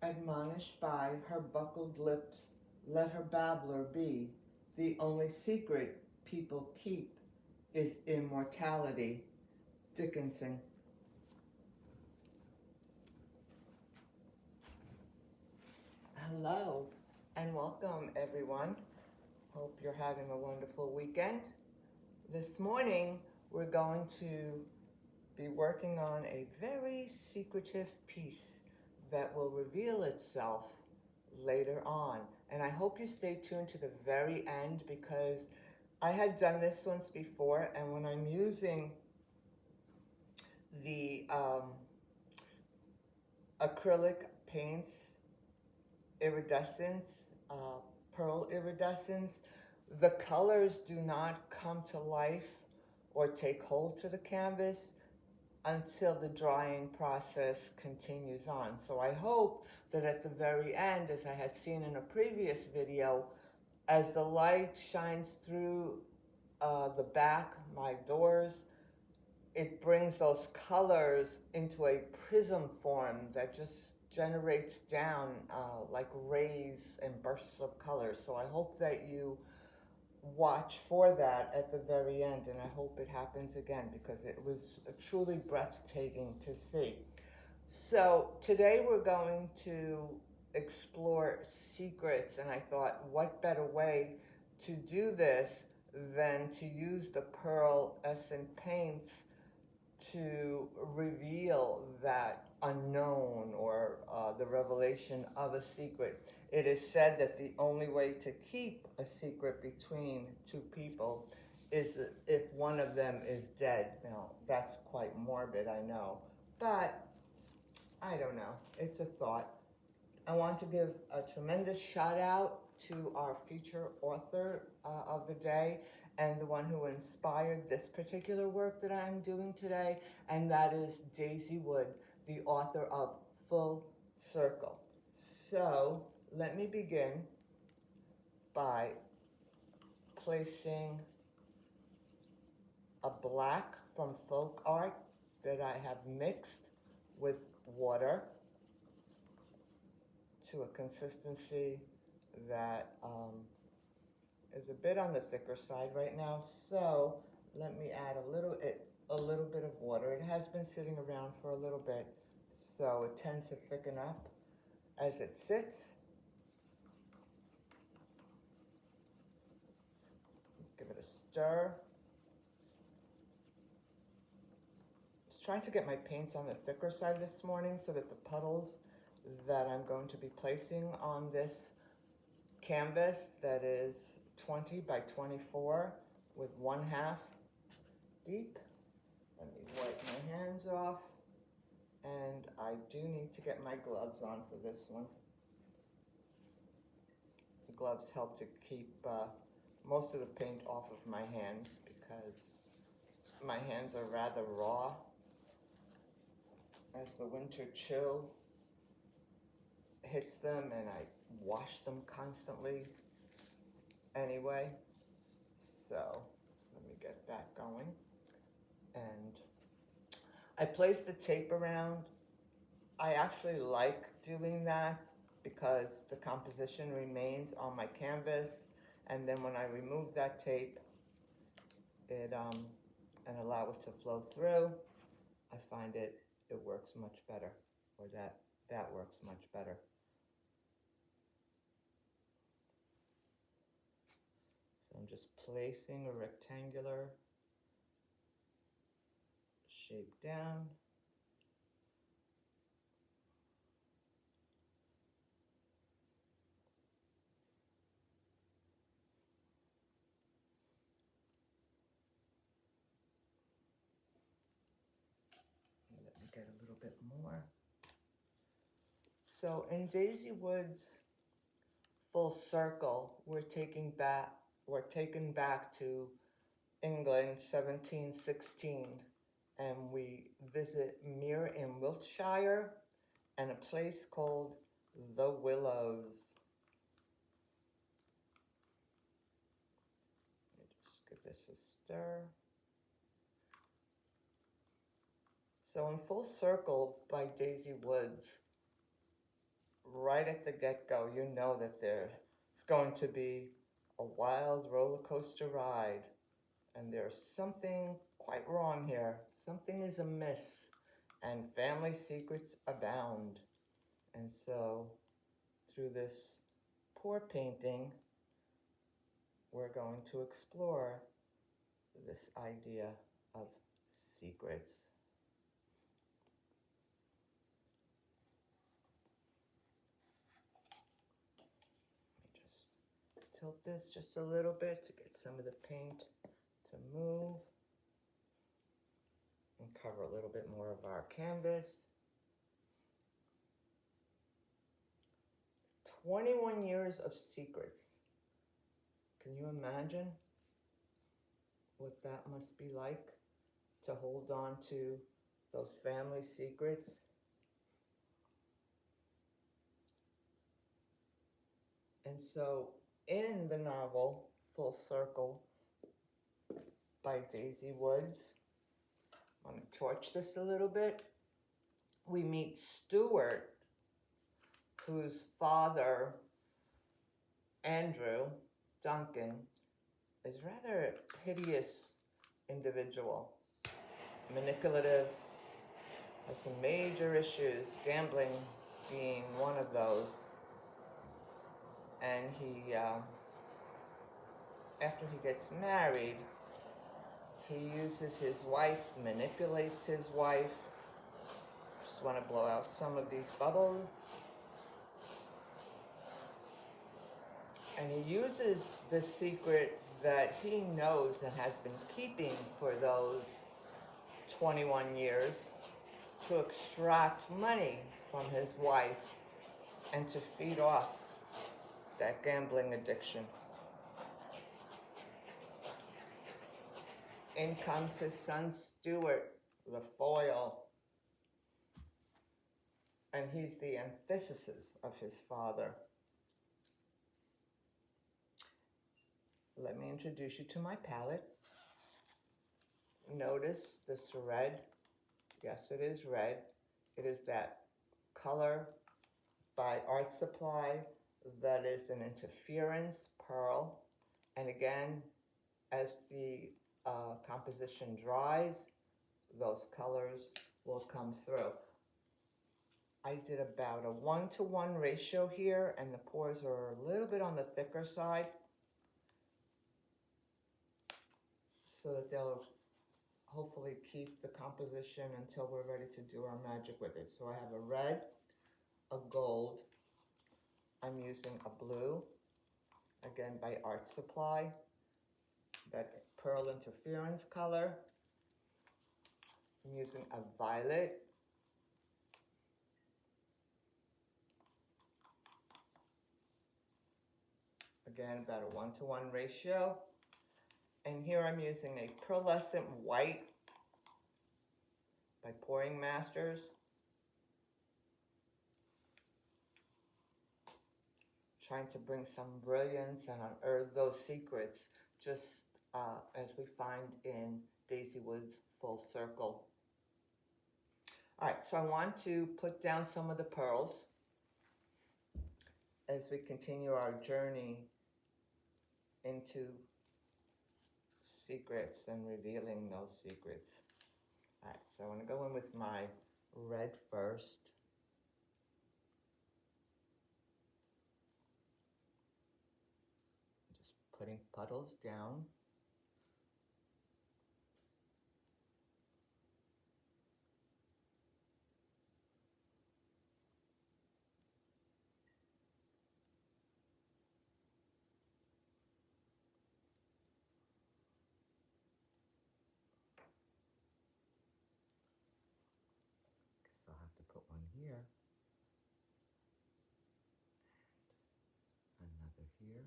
Admonished by her buckled lips, let her babbler be. The only secret people keep is immortality. Dickinson. Hello and welcome, everyone. Hope you're having a wonderful weekend. This morning, we're going to be working on a very secretive piece that will reveal itself later on. And I hope you stay tuned to the very end, because I had done this once before, and when I'm using the acrylic paints, iridescence, pearl iridescence, the colors do not come to life or take hold to the canvas until the drying process continues on. So I hope that at the very end, as I had seen in a previous video, as the light shines through the back, my doors, it brings those colors into a prism form that just generates down like rays and bursts of color. So I hope that you watch for that at the very end, and I hope it happens again, because it was truly breathtaking to see. So today we're going to explore secrets, and I thought, what better way to do this than to use the pearlescent paints to reveal that unknown, or the revelation of a secret. It is said that the only way to keep a secret between two people is if one of them is dead. Now, that's quite morbid, I know, but I don't know. It's a thought. I want to give a tremendous shout out to our feature author of the day, and the one who inspired this particular work that I'm doing today, and that is Daisy Wood, the author of Full Circle. So let me begin by placing a black from folk art that I have mixed with water to a consistency that is a bit on the thicker side right now. So let me add a little bit of water. It has been sitting around for a little bit, so it tends to thicken up as it sits. Give it a stir. I was trying to get my paints on the thicker side this morning so that the puddles that I'm going to be placing on this canvas, that is 20 by 24 with 1/2 deep. Let me wipe my hands off, and I do need to get my gloves on for this one. The gloves help to keep most of the paint off of my hands, because my hands are rather raw as the winter chill hits them, and I wash them constantly anyway. So let me get that going. And I placed the tape around. I actually like doing that because the composition remains on my canvas, and then when I remove that tape and allow it to flow through, I find it works much better, or that works much better. So I'm just placing a rectangular shape down. Let me get a little bit more. So in Daisy Wood's Full Circle, we're taken back to England, 1716, and we visit Mere in Wiltshire and a place called The Willows. Let me just give this a stir. So in Full Circle by Daisy Woods, right at the get-go, you know that it's going to be a wild roller coaster ride. And there's something quite wrong here. Something is amiss, and family secrets abound. And so, through this pour painting, we're going to explore this idea of secrets. Let me just tilt this just a little bit to get some of the paint to move and cover a little bit more of our canvas. 21 years of secrets. Can you imagine what that must be like to hold on to those family secrets? And so in the novel Full Circle by Daisy Woods, I'm going to torch this a little bit. We meet Stuart, whose father, Andrew Duncan, is rather a hideous individual, manipulative, has some major issues, gambling being one of those. And he, after he gets married, he uses his wife, manipulates his wife. Just want to blow out some of these bubbles. And he uses the secret that he knows and has been keeping for those 21 years to extract money from his wife and to feed off that gambling addiction. In comes his son Stuart, the foil, and he's the antithesis of his father. Let me introduce you to my palette. Notice this red. Yes, it is red. It is that color by Art Supply that is an interference pearl. And again, as the composition dries, those colors will come through. I did about a 1-to-1 ratio here, and the pours are a little bit on the thicker side, so that they'll hopefully keep the composition until we're ready to do our magic with it. So I have a red, a gold, I'm using a blue, again by Art Supply, that pearl interference color. I'm using a violet, again about a 1-to-1 ratio. And here I'm using a Pearlescent White by Pouring Masters. Trying to bring some brilliance and unearth those secrets, just as we find in Daisy Woods' Full Circle. All right, so I want to put down some of the pearls as we continue our journey into secrets and revealing those secrets. All right, so I want to go in with my red first. Just putting puddles down. I'll have to put one here, another here,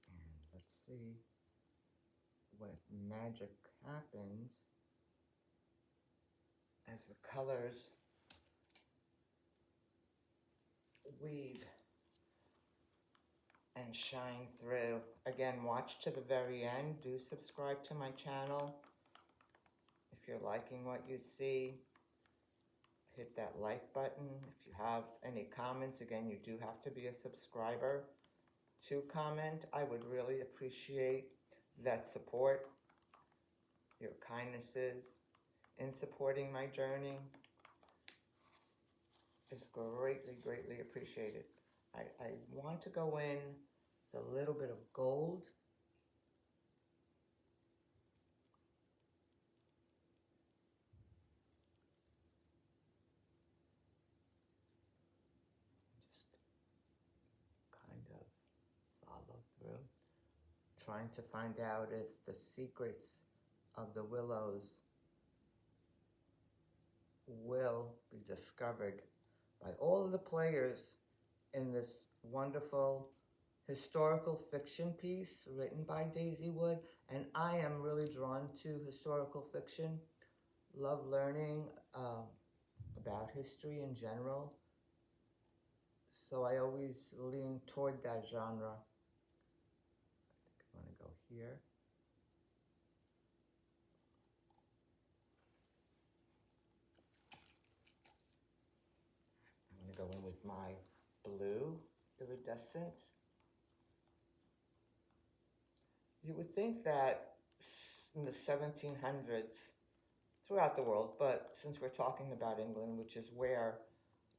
and let's see what magic happens as the colors weave and shine through. Again, watch to the very end. Do subscribe to my channel if you're liking what you see. hit that like button. If you have any comments, again, you do have to be a subscriber to comment. I would really appreciate that support, your kindnesses in supporting my journey is greatly, greatly appreciated. I want to go in with a little bit of gold. Just kind of follow through, trying to find out if the secrets of the willows will be discovered by all of the players in this wonderful historical fiction piece written by Daisy Wood. And I am really drawn to historical fiction, love learning about history in general. So I always lean toward that genre. I think I want to go here. I'm going to go in with my blue iridescent. You would think that in the 1700s, throughout the world, but since we're talking about England, which is where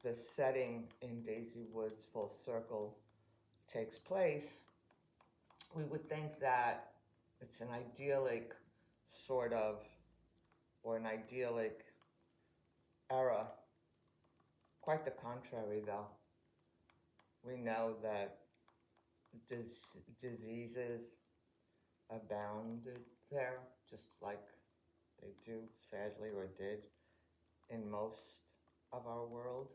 the setting in Daisy Wood's Full Circle takes place, we would think that it's an idyllic sort of, or an idyllic era. Quite the contrary, though. We know that diseases abounded there, just like they do, sadly, or did in most of our world.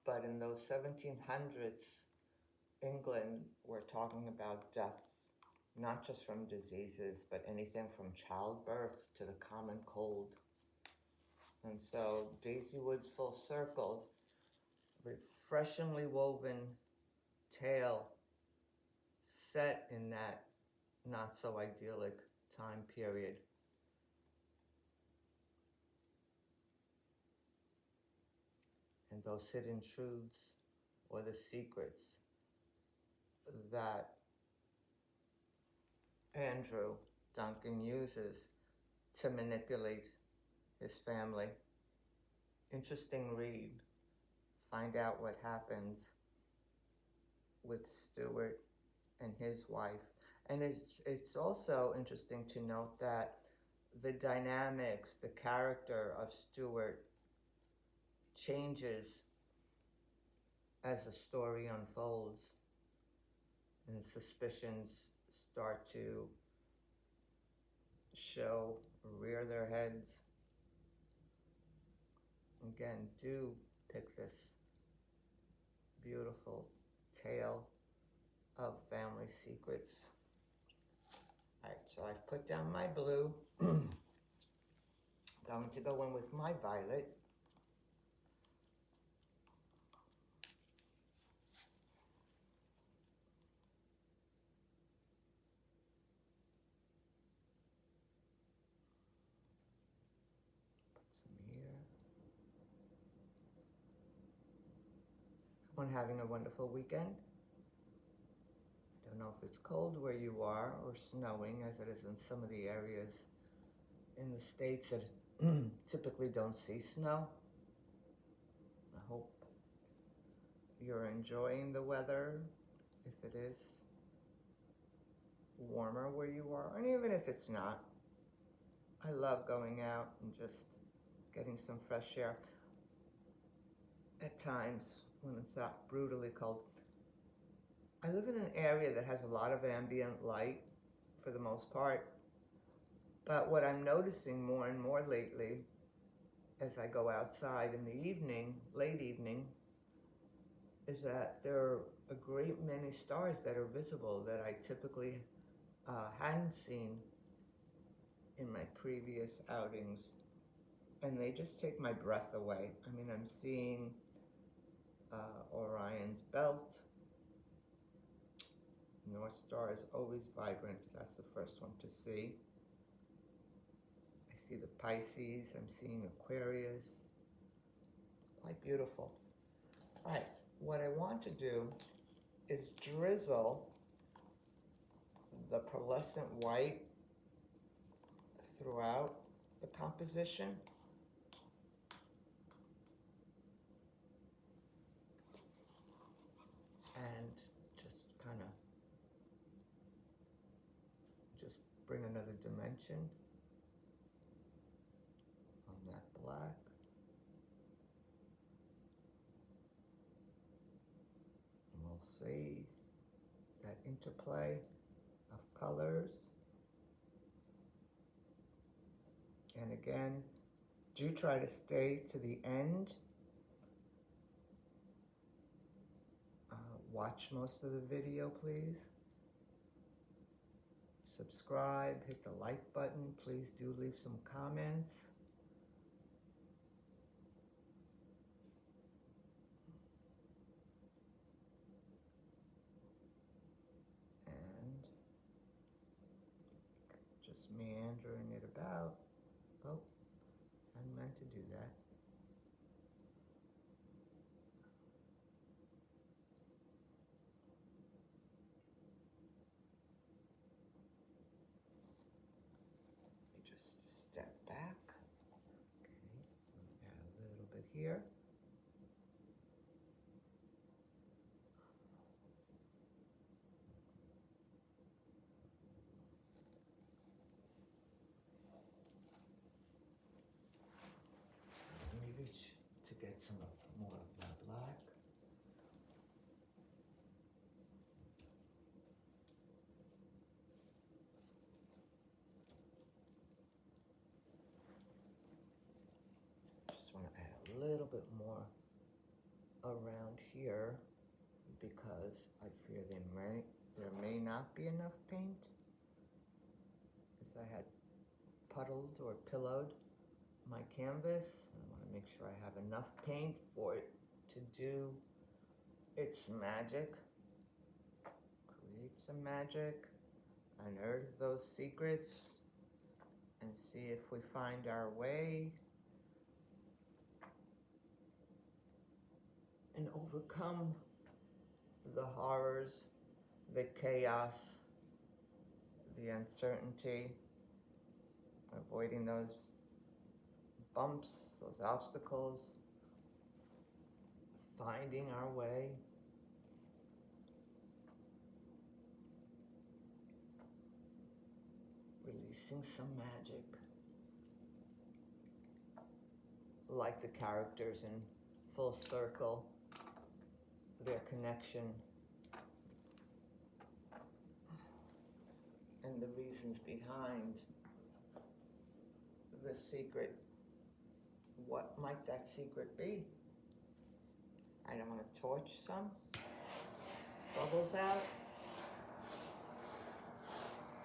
But in those 1700s, England, we're talking about deaths, not just from diseases, but anything from childbirth to the common cold. And so Daisy Wood's Full Circle, refreshingly woven tale set in that not so idyllic time period. And those hidden truths or the secrets that Andrew Duncan uses to manipulate his family. Interesting read. Find out what happens with Stuart and his wife. And it's also interesting to note that the dynamics, the character of Stuart changes as the story unfolds and suspicions start to rear their heads. Again, do pick this beautiful tale of family secrets. All right, so I've put down my blue. Going to go in with my violet. Put some here. Everyone having a wonderful weekend. I don't know if it's cold where you are or snowing as it is in some of the areas in the states that typically don't see snow. I hope you're enjoying the weather, if it is warmer where you are, and even if it's not. I love going out and just getting some fresh air at times when it's not brutally cold. I live in an area that has a lot of ambient light for the most part, but what I'm noticing more and more lately as I go outside in the evening, late evening, is that there are a great many stars that are visible that I typically hadn't seen in my previous outings, and they just take my breath away. I mean, I'm seeing Orion's belt. North Star is always vibrant. That's the first one to see. I see the Pisces. I'm seeing Aquarius. beautiful. All right, what I want to do is drizzle the pearlescent white throughout the composition. And just kind of just bring another dimension on that black. And we'll see that interplay of colors. And again, do try to stay to the end. Watch most of the video, please. Subscribe, hit the like button. Please do leave some comments. And just meandering it about. Oh, I meant to do that. Just step back. Okay, add a little bit here. Let me reach to get some more of that black. Just want to add a little bit more around here because I fear there may not be enough paint, as I had puddled or pillowed my canvas. I want to make sure I have enough paint for it to do its magic, create some magic, unearth those secrets, and see if we find our way and overcome the horrors, the chaos, the uncertainty, avoiding those bumps, those obstacles, finding our way. Releasing some magic, like the characters in Full Circle, their connection, and the reasons behind the secret. What might that secret be? I don't want to torch some bubbles out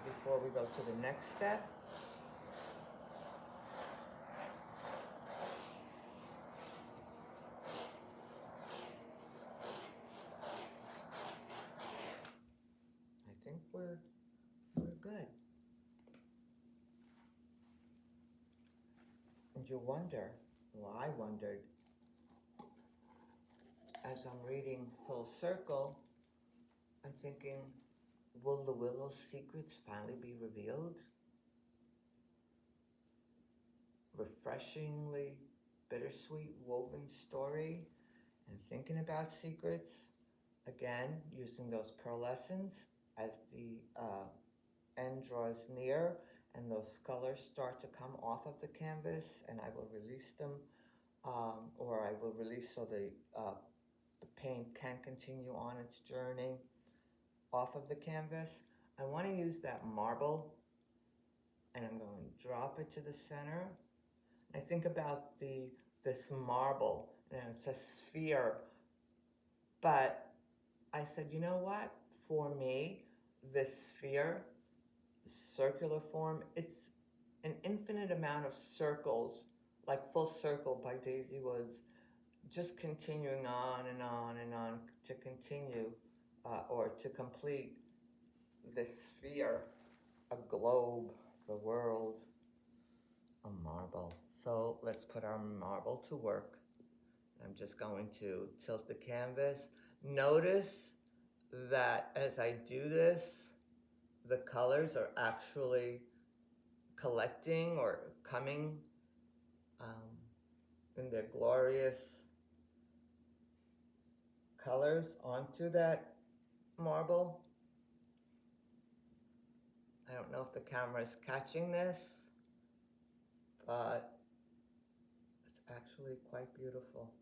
before we go to the next step. I think we're good. And you wonder, well, I wondered, as I'm reading Full Circle, I'm thinking, will the Willow's secrets finally be revealed? Refreshingly bittersweet woven story, and thinking about secrets, again, using those pearlescents as the end draws near and those colors start to come off of the canvas, and I will release them, or I will release so the paint can continue on its journey off of the canvas. I want to use that marble, and I'm going to drop it to the center. I think about this marble, and it's a sphere, but I said, you know what? For me, this sphere, circular form, it's an infinite amount of circles, like Full Circle by Daisy Woods, just continuing on and on and on to continue or to complete this sphere, a globe, the world, a marble. So let's put our marble to work I'm just going to tilt the canvas. Notice that as I do this, the colors are actually collecting or coming in their glorious colors onto that marble. I don't know if the camera is catching this, but it's actually quite beautiful.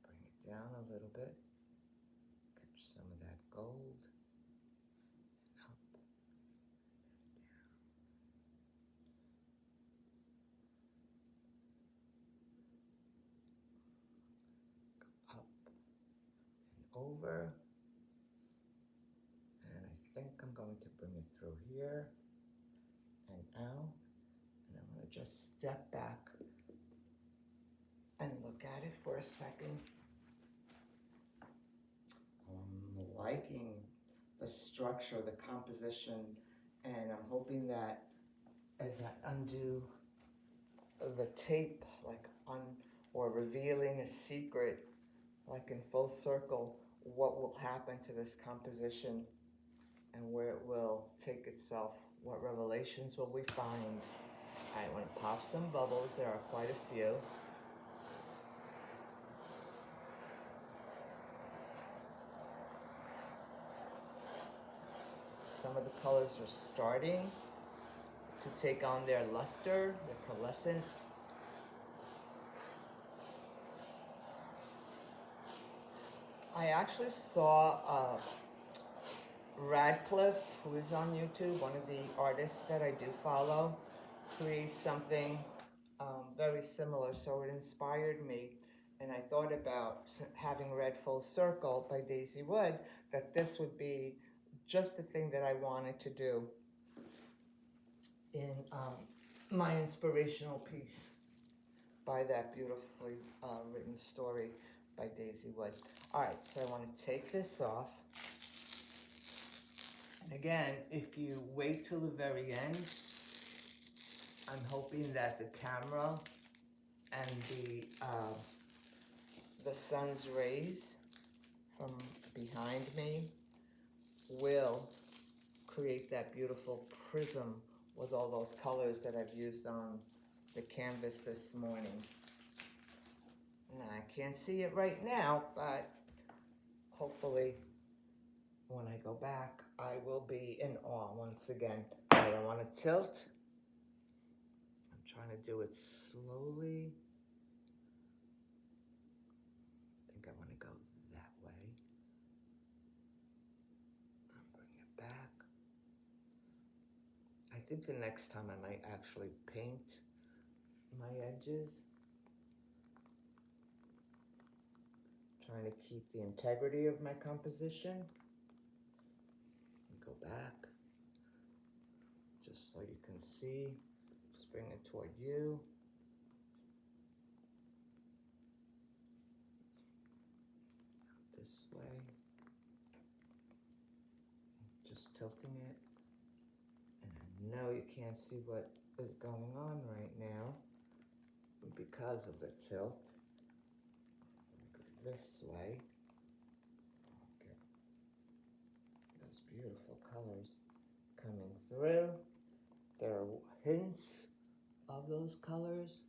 Bring it down a little bit, catch some of that gold, and up and over. And I think I'm going to bring it through here and out. And I'm going to just step back and look at it for a second. I'm liking the structure, the composition, and I'm hoping that as I undo the tape, like or revealing a secret, like in full circle, what will happen to this composition and where it will take itself. What revelations will we find? I want to pop some bubbles. There are quite a few. Some of the colors are starting to take on their luster, their pearlescent. I actually saw Radcliffe, who is on YouTube, one of the artists that I do follow, create something very similar, so it inspired me. And I thought about, having read Full Circle by Daisy Wood, that this would be just the thing that I wanted to do in my inspirational piece by that beautifully written story by Daisy Wood. All right, so I want to take this off. And again, if you wait till the very end, I'm hoping that the camera and the sun's rays from behind me will create that beautiful prism with all those colors that I've used on the canvas this morning. Now, I can't see it right now, but hopefully when I go back, I will be in awe once again. I don't want to tilt. I'm trying to do it slowly. I think I want to go that way. I'll bring it back. I think the next time I might actually paint my edges. Trying to keep the integrity of my composition. Go back, just so you can see. Just bring it toward you. This way. Just tilting it. And I know you can't see what is going on right now because of the tilt. Go this way. Get those beautiful colors coming through. There are hints of those colors.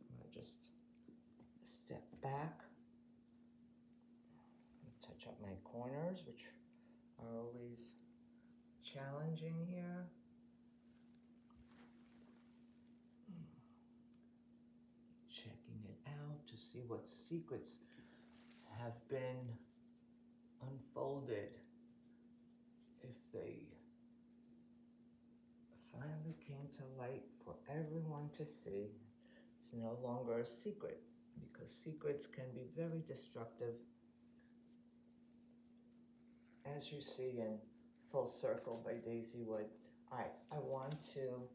I'm going to just step back and touch up my corners, which are always challenging here. Checking it out to see what secrets have been unfolded, if they finally came to light for everyone to see. It's no longer a secret, because secrets can be very destructive, as you see in Full Circle by Daisy Wood. All right, I want to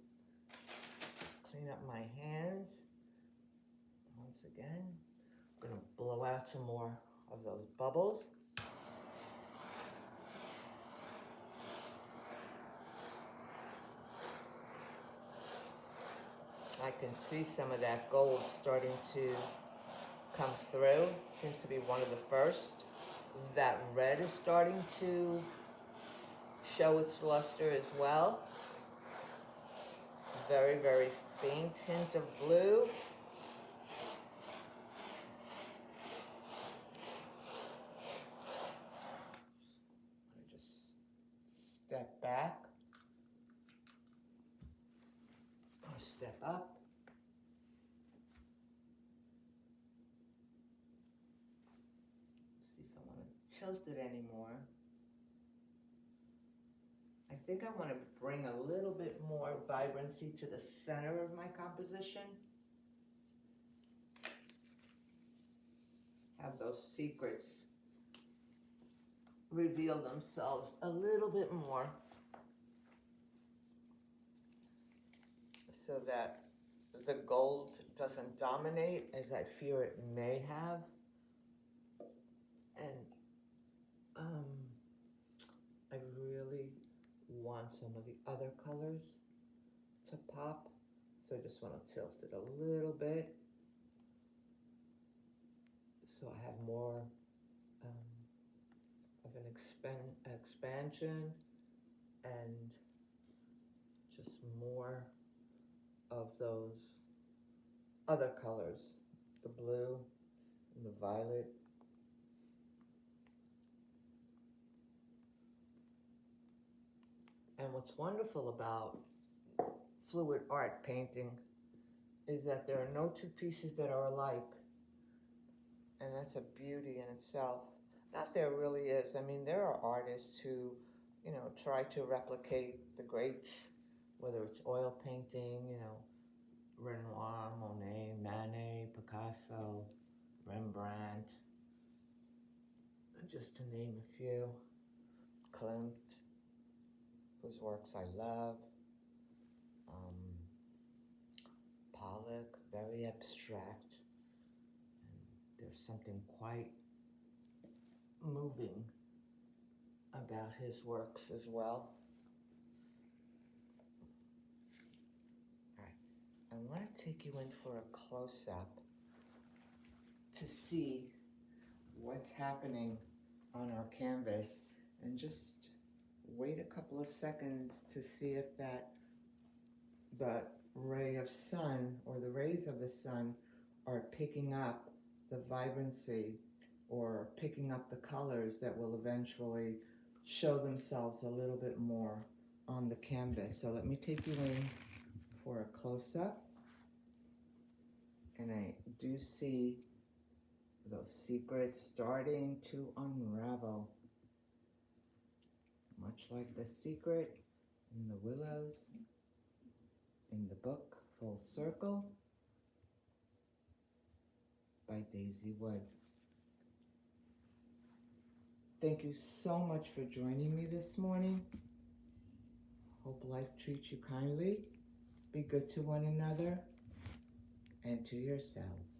clean up my hands. Once again, I'm going to blow out some more of those bubbles. I can see some of that gold starting to come through. Seems to be one of the first. That red is starting to show its luster as well. Very, very faint hint of blue. I just step back or step up. See if I want to tilt it anymore. I think I want to bring a little bit more vibrancy to the center of my composition. Have those secrets reveal themselves a little bit more so that the gold doesn't dominate as I fear it may have. And I really want some of the other colors to pop, so I just want to tilt it a little bit so I have more of an expansion and just more of those other colors, the blue and the violet. And what's wonderful about fluid art painting is that there are no two pieces that are alike. And that's a beauty in itself. Not there really is. I mean, there are artists who, you know, try to replicate the greats, whether it's oil painting, you know, Renoir, Monet, Manet, Picasso, Rembrandt, just to name a few. Klimt, whose works I love. Pollock, very abstract. And there's something quite moving about his works as well. All right, I want to take you in for a close-up to see what's happening on our canvas, and just wait a couple of seconds to see if the ray of sun or the rays of the sun are picking up the vibrancy or picking up the colors that will eventually show themselves a little bit more on the canvas. So let me take you in for a close-up, and I do see those secrets starting to unravel, much like the secret in the willows in the book Full Circle by Daisy Wood. Thank you so much for joining me this morning. Hope life treats you kindly. Be good to one another and to yourselves.